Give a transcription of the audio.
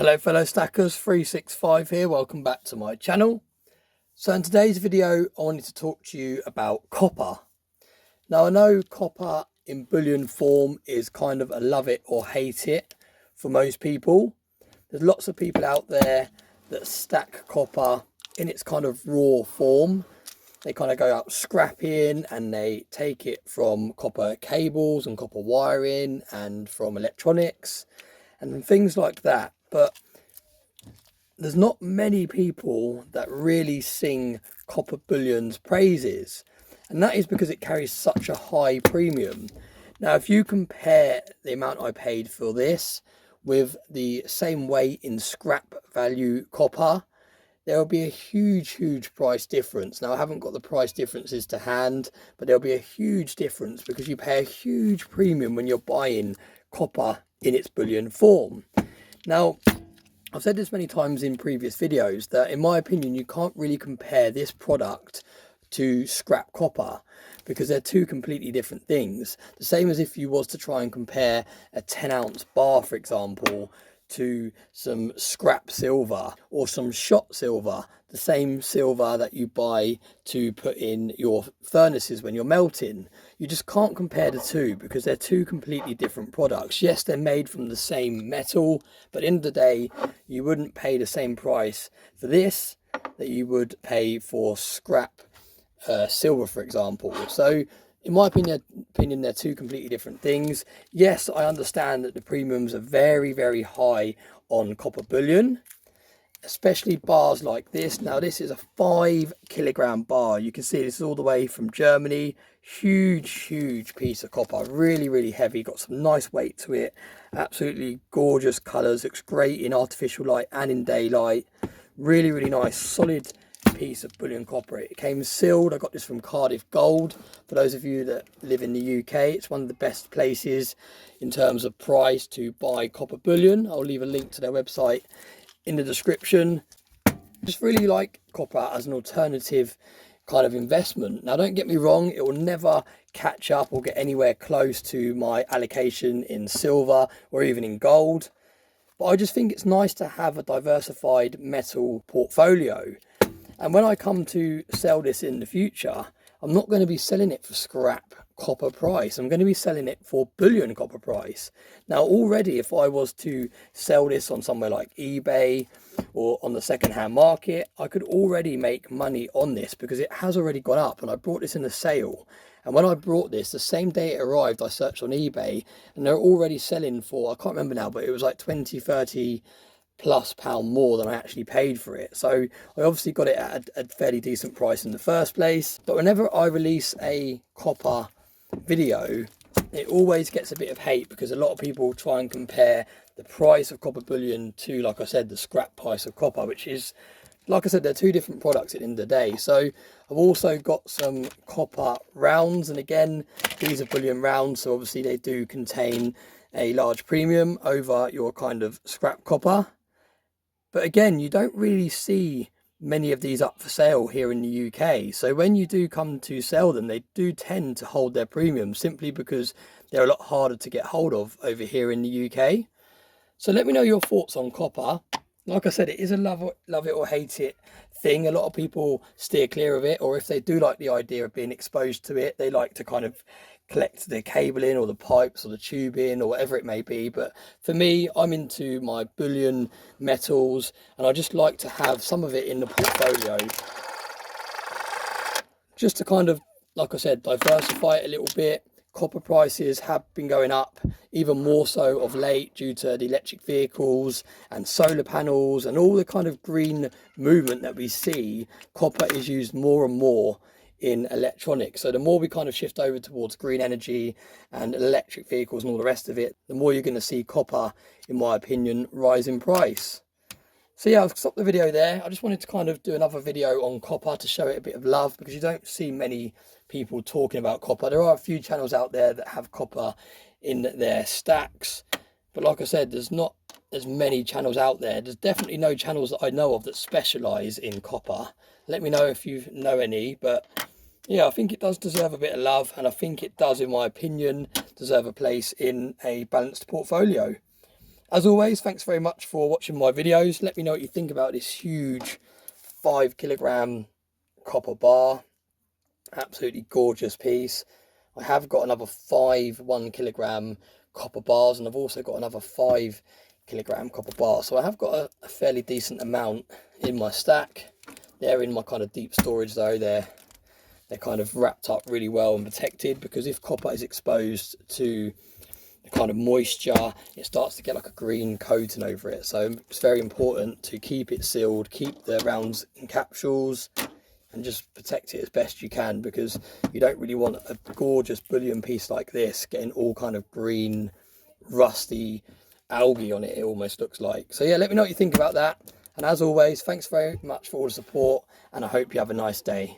Hello fellow stackers, 365 here, welcome back to my channel. So in today's video I wanted to talk to you about copper. Now I know copper in bullion form is kind of a love it or hate it for most people. There's lots of people out there that stack copper in its kind of raw form. They kind of go out scrapping and they take it from copper cables and copper wiring and from electronics and things like that. But there's not many people that really sing copper bullion's praises, and that is because it carries such a high premium. Now if you compare the amount I paid for this with the same weight in scrap value copper, there will be a huge price difference. Now I haven't got the price differences to hand, but there'll be a huge difference because you pay a huge premium when you're buying copper in its bullion form. Now, I've said this many times in previous videos that in my opinion, you can't really compare this product to scrap copper because they're two completely different things. The same as if you was to try and compare a 10-ounce bar, for example, to some scrap silver or some shot silver, the same silver that you buy to put in your furnaces when you're melting. You just can't compare the two because they're two completely different products. Yes, they're made from the same metal, but at the end of the day, you wouldn't pay the same price for this that you would pay for scrap silver, for example. So in my opinion, they're two completely different things. Yes, I understand that the premiums are very high on copper bullion, especially bars like this. Now this is a 5 kilogram bar. You can see this is all the way from Germany. Huge piece of copper, really heavy, got some nice weight to it, absolutely gorgeous colors, looks great in artificial light and in daylight. Really nice solid piece of bullion copper. It came sealed. I got this from Cardiff Gold. For those of you that live in the UK, it's one of the best places in terms of price to buy copper bullion. I'll leave a link to their website in the description. Just really like copper as an alternative kind of investment. Now don't get me wrong, it will never catch up or get anywhere close to my allocation in silver or even in gold, but I just think it's nice to have a diversified metal portfolio. And when I come to sell this in the future, I'm not going to be selling it for scrap copper price. I'm going to be selling it for bullion copper price. Now already, if I was to sell this on somewhere like eBay or on the second-hand market, I could already make money on this because it has already gone up, and I brought this in a sale. And when I brought this, the same day it arrived, I searched on eBay and they're already selling for, I can't remember now, but it was like 20, 30 plus pound more than I actually paid for it. So I obviously got it at a fairly decent price in the first place. But whenever I release a copper video, it always gets a bit of hate because a lot of people try and compare the price of copper bullion to, like I said, the scrap price of copper, which is, like I said, they're two different products at the end of the day. So I've also got some copper rounds, and again, these are bullion rounds, so obviously they do contain a large premium over your kind of scrap copper. But again, you don't really see many of these up for sale here in the UK. So when you do come to sell them, they do tend to hold their premium simply because they're a lot harder to get hold of over here in the UK. So let me know your thoughts on copper. Like I said, it is a love it or hate it thing. A lot of people steer clear of it, or if they do like the idea of being exposed to it, they like to kind of collect the cabling or the pipes or the tubing or whatever it may be. But for me, I'm into my bullion metals, and I just like to have some of it in the portfolio just to kind of, like I said, diversify it a little bit. Copper prices have been going up even more so of late due to the electric vehicles and solar panels and all the kind of green movement that we see. Copper is used more and more in electronics. So the more we kind of shift over towards green energy and electric vehicles and all the rest of it, the more you're going to see copper, in my opinion, rise in price. So yeah, I'll stop the video there. I just wanted to kind of do another video on copper to show it a bit of love because you don't see many people talking about copper. There are a few channels out there that have copper in their stacks, but like I said, there's not as many channels out there. There's definitely no channels that I know of that specialize in copper. Let me know if you know any, but yeah, I think it does deserve a bit of love, and I think it does, in my opinion, deserve a place in a balanced portfolio. As always, thanks very much for watching my videos. Let me know what you think about this huge 5 kilogram copper bar. Absolutely gorgeous piece. I have got another 5 1 kilogram copper bars, and I've also got another 5 kilogram copper bar, so I have got a fairly decent amount in my stack. They're in my kind of deep storage though. They're kind of wrapped up really well and protected, because if copper is exposed to the kind of moisture, it starts to get like a green coating over it. So it's very important to keep it sealed, keep the rounds in capsules, and just protect it as best you can, because you don't really want a gorgeous bullion piece like this getting all kind of green, rusty algae on it, it almost looks like. So yeah, let me know what you think about that. And as always, thanks very much for all the support, and I hope you have a nice day.